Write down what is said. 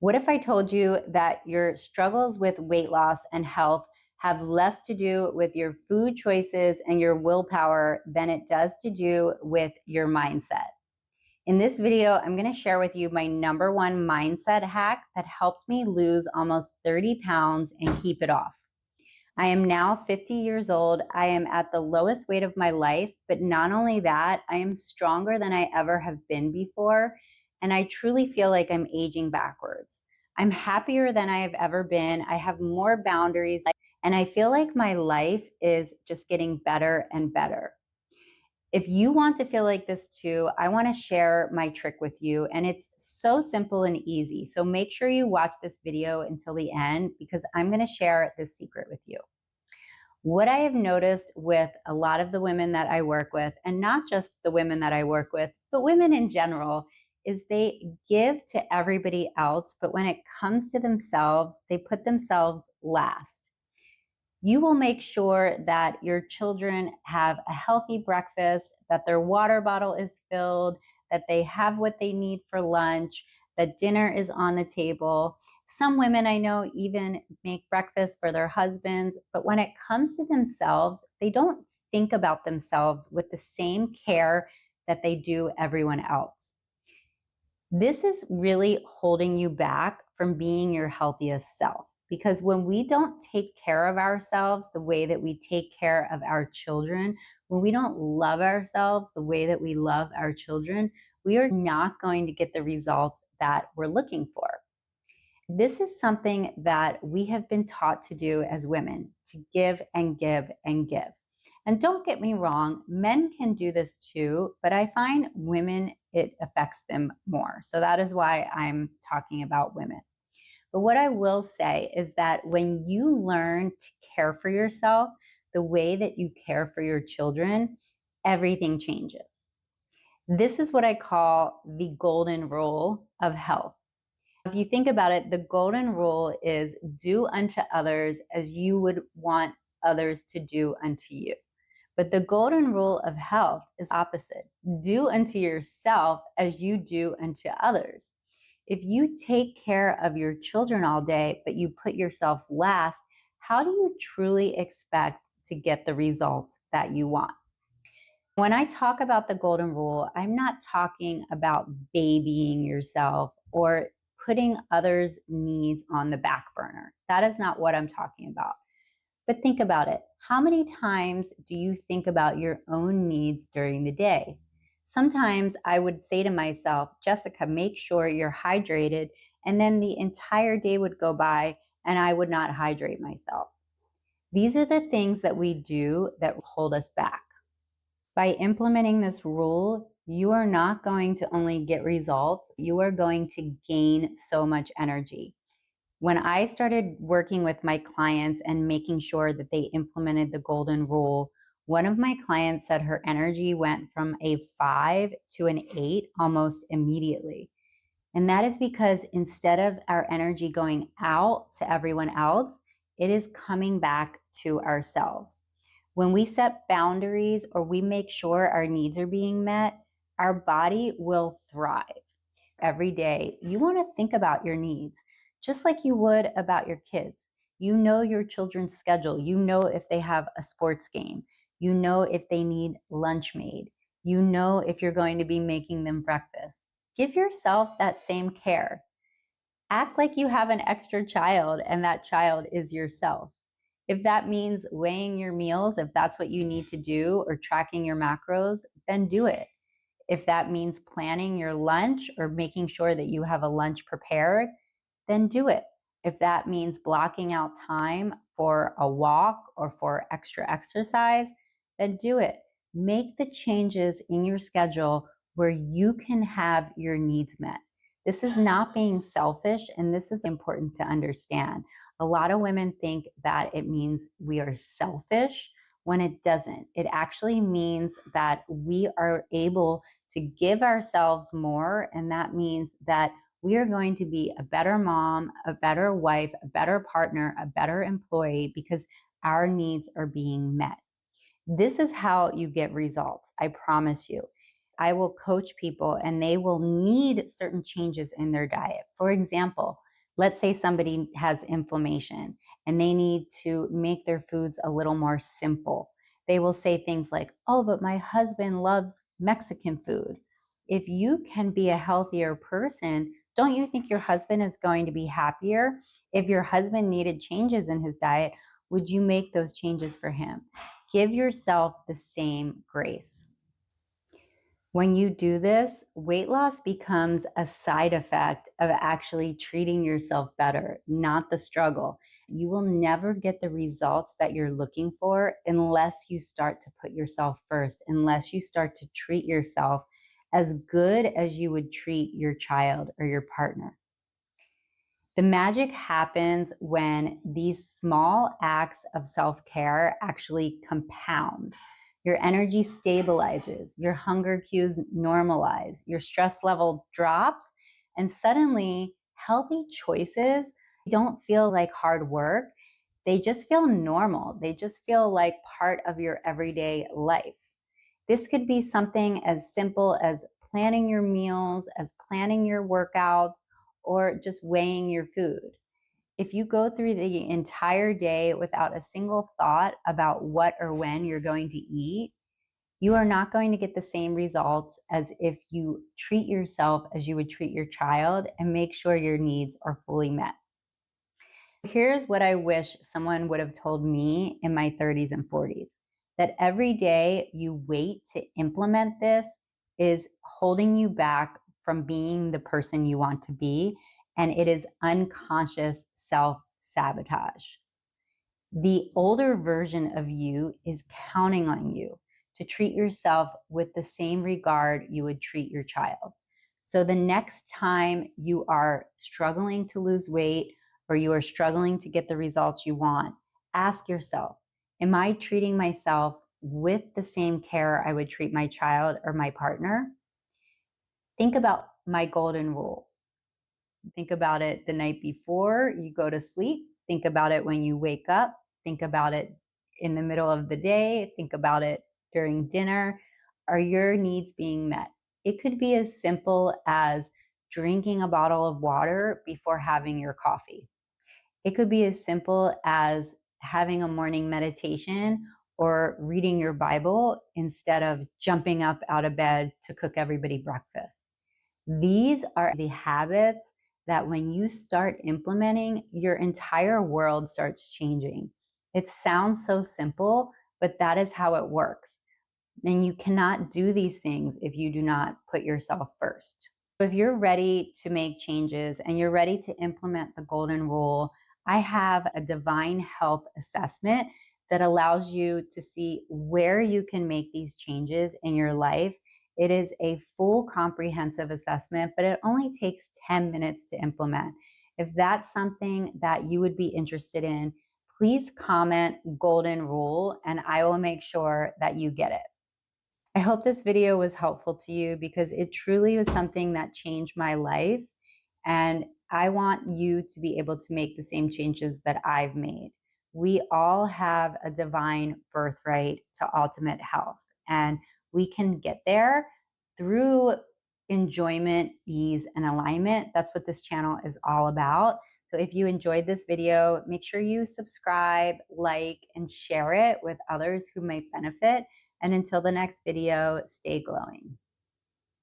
What if I told you that your struggles with weight loss and health have less to do with your food choices and your willpower than it does to do with your mindset? In this video, I'm going to share with you my number one mindset hack that helped me lose almost 30 pounds and keep it off. I am now 50 years old. I am at the lowest weight of my life, but not only that, I am stronger than I ever have been before, and I truly feel like I'm aging backwards. I'm happier than I have ever been. I have more boundaries, and I feel like my life is just getting better and better. If you want to feel like this too, I want to share my trick with you, and it's so simple and easy. So make sure you watch this video until the end because I'm going to share this secret with you. What I have noticed with a lot of the women that I work with, and not just the women that I work with, but women in general, is they give to everybody else, but when it comes to themselves, they put themselves last. You will make sure that your children have a healthy breakfast, that their water bottle is filled, that they have what they need for lunch, that dinner is on the table. Some women I know even make breakfast for their husbands, but when it comes to themselves, they don't think about themselves with the same care that they do everyone else. This is really holding you back from being your healthiest self. Because when we don't take care of ourselves the way that we take care of our children, when we don't love ourselves the way that we love our children, we are not going to get the results that we're looking for. This is something that we have been taught to do as women, to give and give and give. And don't get me wrong, men can do this too, but I find women, it affects them more. So that is why I'm talking about women. But what I will say is that when you learn to care for yourself the way that you care for your children, everything changes. This is what I call the golden rule of health. If you think about it, the golden rule is do unto others as you would want others to do unto you. But the golden rule of health is opposite. Do unto yourself as you do unto others. If you take care of your children all day, but you put yourself last, how do you truly expect to get the results that you want? When I talk about the golden rule, I'm not talking about babying yourself or putting others' needs on the back burner. That is not what I'm talking about. But think about it. How many times do you think about your own needs during the day? Sometimes I would say to myself, Jessica, make sure you're hydrated. And then the entire day would go by and I would not hydrate myself. These are the things that we do that hold us back. By implementing this rule, you are not going to only get results, you are going to gain so much energy. When I started working with my clients and making sure that they implemented the golden rule, one of my clients said her energy went from a 5 to an 8 almost immediately. And that is because instead of our energy going out to everyone else, it is coming back to ourselves. When we set boundaries or we make sure our needs are being met, our body will thrive. Every day, you want to think about your needs, just like you would about your kids. You know your children's schedule. You know if they have a sports game. You know if they need lunch made. You know if you're going to be making them breakfast. Give yourself that same care. Act like you have an extra child and that child is yourself. If that means weighing your meals, if that's what you need to do, or tracking your macros, then do it. If that means planning your lunch or making sure that you have a lunch prepared, then do it. If that means blocking out time for a walk or for extra exercise, then do it. Make the changes in your schedule where you can have your needs met. This is not being selfish, and this is important to understand. A lot of women think that it means we are selfish when it doesn't. It actually means that we are able to give ourselves more, and that means that we are going to be a better mom, a better wife, a better partner, a better employee because our needs are being met. This is how you get results, I promise you. I will coach people and they will need certain changes in their diet. For example, Let's say somebody has inflammation and they need to make their foods a little more simple. They will say things like, oh, but my husband loves Mexican food. If you can be a healthier person, don't you think your husband is going to be happier? If your husband needed changes in his diet, would you make those changes for him? Give yourself the same grace. When you do this, weight loss becomes a side effect of actually treating yourself better, not the struggle. You will never get the results that you're looking for unless you start to put yourself first, unless you start to treat yourself as good as you would treat your child or your partner. The magic happens when these small acts of self care actually compound. Your energy stabilizes, your hunger cues normalize, your stress level drops, and suddenly healthy choices don't feel like hard work. They just feel normal. They just feel like part of your everyday life. This could be something as simple as planning your meals, as planning your workouts, or just weighing your food. If you go through the entire day without a single thought about what or when you're going to eat, you are not going to get the same results as if you treat yourself as you would treat your child and make sure your needs are fully met. Here's what I wish someone would have told me in my 30s and 40s, that every day you wait to implement this is holding you back from being the person you want to be, and it is unconscious self sabotage. The older version of you is counting on you to treat yourself with the same regard you would treat your child. So the next time you are struggling to lose weight or you are struggling to get the results you want, ask yourself, am I treating myself with the same care I would treat my child or my partner? Think about my golden rule. Think about it the night before you go to sleep. Think about it when you wake up. Think about it in the middle of the day. Think about it during dinner. Are your needs being met? It could be as simple as drinking a bottle of water before having your coffee. It could be as simple as having a morning meditation or reading your Bible instead of jumping up out of bed to cook everybody breakfast. These are the habits that when you start implementing, your entire world starts changing. It sounds so simple, but that is how it works. And you cannot do these things if you do not put yourself first. If you're ready to make changes and you're ready to implement the golden rule, I have a divine health assessment that allows you to see where you can make these changes in your life. It is a full comprehensive assessment, but it only takes 10 minutes to implement. If that's something that you would be interested in, please comment golden rule and I will make sure that you get it. I hope this video was helpful to you because it truly was something that changed my life. And I want you to be able to make the same changes that I've made. We all have a divine birthright to ultimate health, and we can get there through enjoyment, ease, and alignment. That's what this channel is all about. So if you enjoyed this video, make sure you subscribe, like, and share it with others who might benefit. And until the next video, stay glowing.